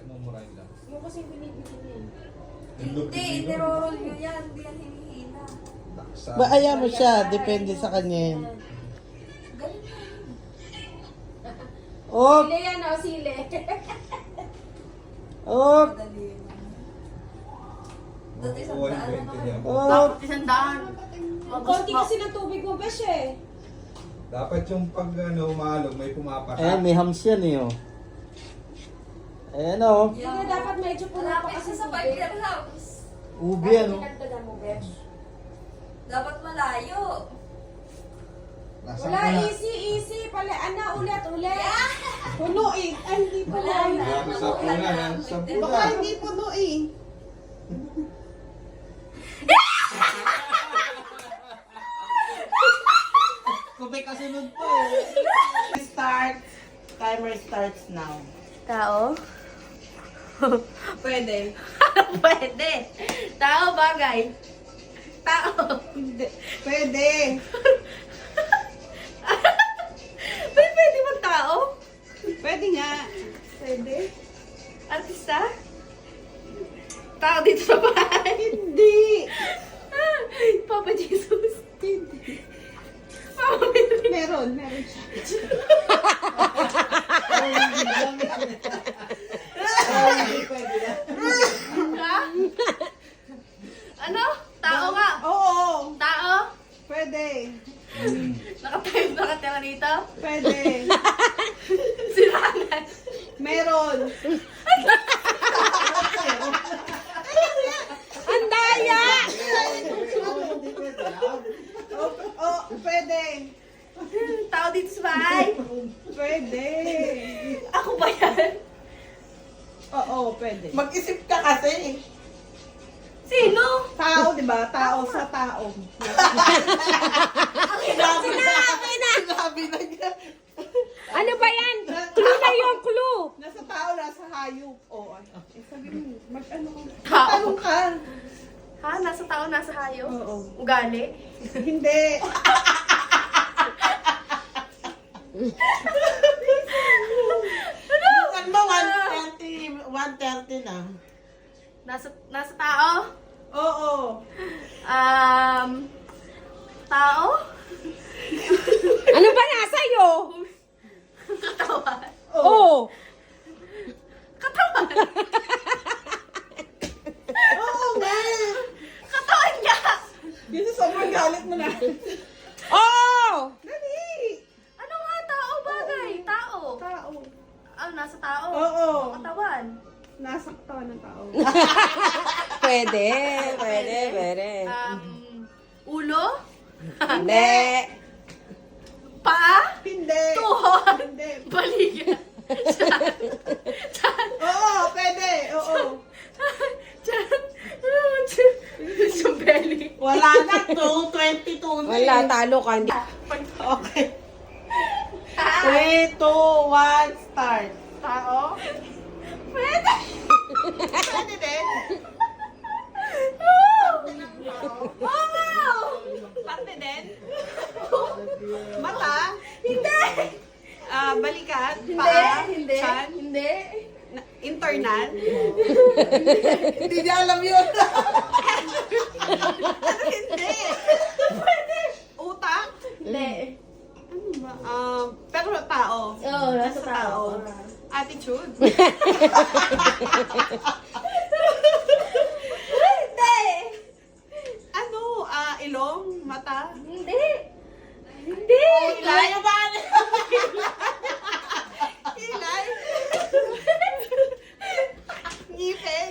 Mumurahin lang. Yung kasi binibigyan niya eh. Hindi, nirorol nyo yan. Hindi yan hinihila. Ba, ayaw mo siya. Depende sa kanya yan. Galing na yun. Oh! Sile yan o, sile. Oh! Madali yun. Dati isang Makukuha daan yung na 20 niya. naman. Oh! Dapat isang daan. Ang konti kasi ng tubig mo, besh eh. Dapat yung pag umalog, may pumapasa. Ayan, may hams yan eh, oh. Ayan, oh. Hindi na dapat medyo puno pa Malapit kasi sa tubig. Piper House. Ubi, Dapat ano? pinagdagan mo, besh. Dapat malayo. Wala, easy. Pala, ulit. Puno eh. Ay, hindi puno. Wala na. Sa pula, sa pula. Baka hindi puno eh. Kubay kasunod po. Start. Timer starts now. Tao? Pwede. Pwede. Tao, bagay. Tao. Hindi. Pwede. Pwede bang tao? Pwede nga. Pwede. Artista? Tao dito sa bahay. Hindi. Papa Jesus. Hindi. Papa Mary. Meron siya. Ha? Ano? Tao nga. Oo. Tao? Pwede. Nakatayo nakatira dito? Pwede. Sirangan. Meron. Ang daya! Oh, pwede. Tao dito sa bahay? Pwede. Ako ba yan? Oo, pwede. Mag-isip ka kasi. Sino? Tao, di ba? Tao sa tao. Sinabi na niya. Ano ba yan? Clue na yung clue. Nasa tao, nasa hayop. Oo. Sabi mo, mag-ano ka? Tao. Tanong ka. Ha? Nasa tao, nasa hayop? Oo. Ugali? Hindi. Ano mo, 130 na. Nasa tao? Oo. Tao? Ano ba nasa iyo? Katawan. Oo. Katawan. Oo nga. Katawan niya. Kasi sobrang galit mo na. Oo. Dali. Ano nga tao bagay? Tao. Tao. Nasa tao? Oo. Katawan. Nasa katawan ng tao. Pwede. Ulo? Hindi. Paa? Hindi. Tuhod? Hindi. Balikat? Chan? Oo, pwede. Oo. Chan? Sa belly? Wala na, 2:22 na. Wala, talo ka. Hindi. Okay. 3, 2, 1, start. Tao? Pwede. Pwede din. Wow! Parte din. Mata? Hindi! Balikat? Hindi! Paa? Hindi! Chan? Hindi! Internal? Hindi niya alam yun. Hindi. Utak? Hindi! Ano ba? Pero tao. Oo, nasa tao. Attitude? Hindi! Ano? Ilong? Mata? Hindi! Hindi! Ilay? Ilay? Ngipin?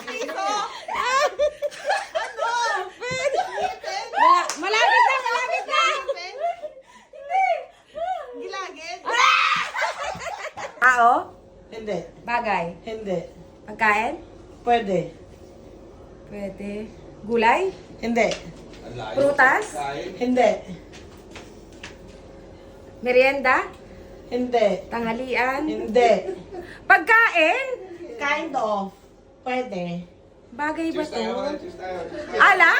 Piso? Ano? Ngipin? Malapit na. Ngipin? Gilagid? Tao? Hindi. Bagay. Hindi. Pagkain? Pwede. Pwede. Gulay? Hindi. Ang layo. Prutas? Kain. Hindi. Merienda? Hindi. Tanghalian? Hindi. Pagkain? Kind of. Pwede. Bagay ba Cheers tayo, to? cheers tayo. cheers tayo. Ala?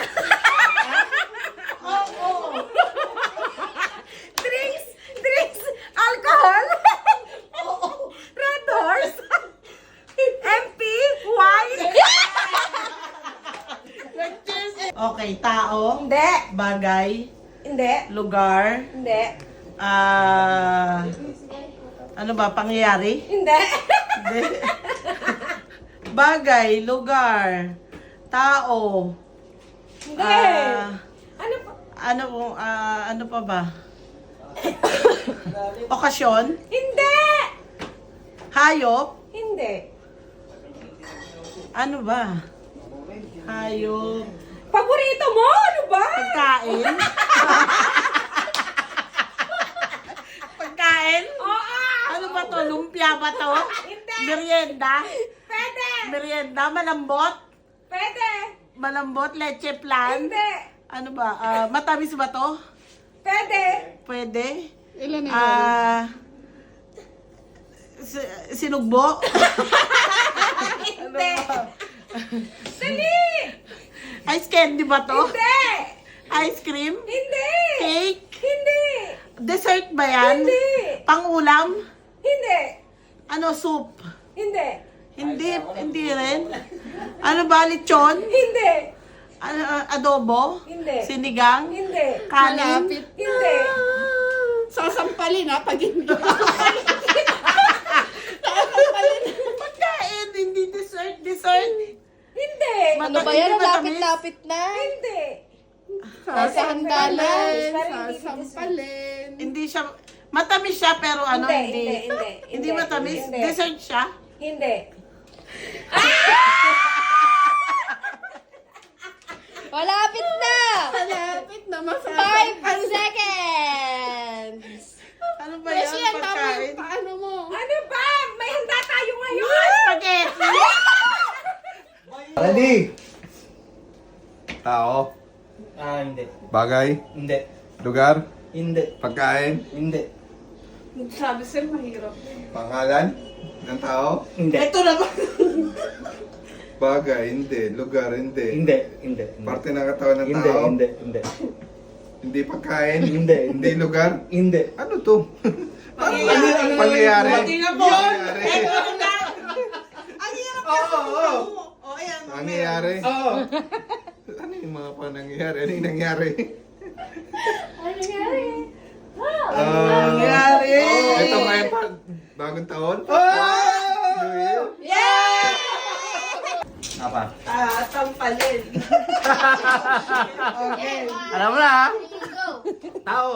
Oo. Drinks? Alcohol? Okay, tao, Hindi. bagay, Hindi. lugar, Hindi. ano ba, pangyayari? Hindi. Hindi. Bagay, lugar, tao, Hindi. Ano pa? ano pa ba? Okasyon, Hindi. hayop, Hindi. ano ba? Hayop, Paborito mo? Ano ba? pagkain. Pagkain? Oo. Ano ba to? Lumpia ba to? Hindi. Merienda? Pwede. Merienda, malambot? Pwede. Malambot, leche plan? Hindi. Ano ba? Matamis ba to? Pwede. Pwede? Sinugbo? Hindi. Dali. Ice candy ba to? Hindi. Ice cream? Hindi. Cake? Hindi. Dessert ba yan? Hindi. Pangulam? Hindi. Ano, soup? Hindi. Hindi rin. Ano ba, lechon? Hindi. Ano, adobo? Hindi. Sinigang? Hindi. Kanin? Hindi. Sasampalin ha, pag hindi. Pagkain, hindi dessert. Dessert? Hindi. Ano ba yan? Hindi matamis? Lapit-lapit na. Hindi. Sasandalan, Pero hindi sasampalin. Hindi siya, matamis siya pero ano, Hindi. hindi matamis. Hindi. Dessert siya. Hindi. Malapit na! Malapit na masasap. 5 seconds! Ano ba yan? Beshi, ang Pagkain? tama paano mo? Ano ba? May handa tayo ngayon. Spaghetti? Ready? Tao, Hindi. bagay, Hindi. lugar, Hindi. pagkain, Hindi. Sabi sa'yo mahirap. pangalan ng tao, Hindi. Ito naman. bagay, hindi, lugar, hindi. Hindi. Hindi. Parte ng katawan ng Hindi. tao, Hindi. Hindi. hindi pagkain, Hindi. hindi lugar. Hindi. Ano to? Pangyayari. Tingnan mo. Pangyayari. Ito na. Ang hirap Oo, kasi. oo. Oh, ayan. Nangyayari. Oo. Ano yung mga panangyayari? Ano yung nangyari? Nangyayari. Ito ngayon pa, bagong taon? New Year? Apa? Tampalin. Okay. Alam mo na ha? Go! Tao.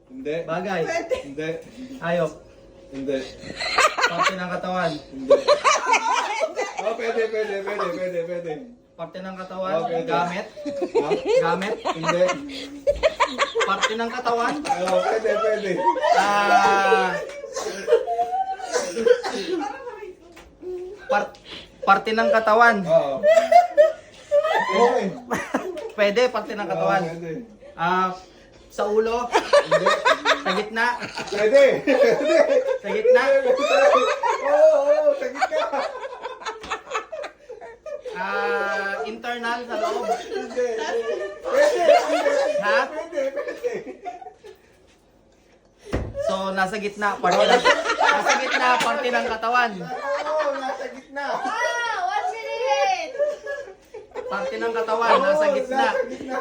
Hindi. Bagay. Hindi. Hayop. Hindi. Parte ng katawan. Oh, pwede. Parte ng katawan. Okay. Gamit. Ha? Gamit. Hindi. Parte ng katawan. Oh, pwede. Parte ng katawan. Oo. Okay. Pwede, parte ng katawan. Oh, pwede. Sa ulo. Hindi. Sa gitna. Pwede. Sa gitna. Oo, sagit ka. Internal sa loob. Hindi. Pwede. Ha? Pwede. So, nasa gitna, parte ng katawan. Oo, nasa gitna. Ah! 1 minute! Parte ng katawan, nasa gitna. Nasa gitna.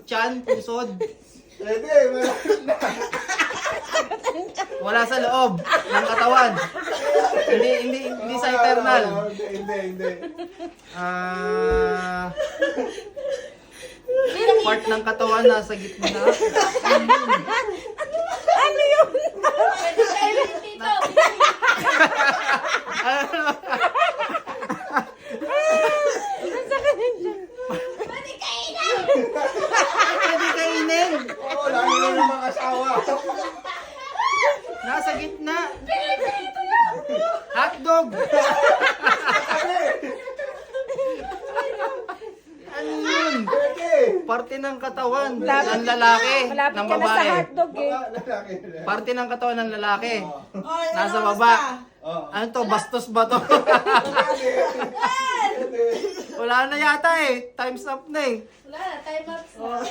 Tiyan, pusod, Pwede, malapit na. wala sa loob ng katawan. Hindi sa internal. Hindi. Part ng katawan nasa gitna. Pwede kayo dito! Pwede kayo na! Pwede kainin. Oo, lalo na ng mga asawa. Nasa gitna. Hotdog. Ano yun? Pwede. Parte ng katawan ng lalaki, Malapit ng ka na sa babae. hotdog eh. Baka lalaki. Parte ng katawan ng lalaki. Oh, ayan, Nasa oras baba. na. Oo. Ano to? Bastos ba to? Pwede. Wala na yata eh. Time's up na eh. Wala na, time up na.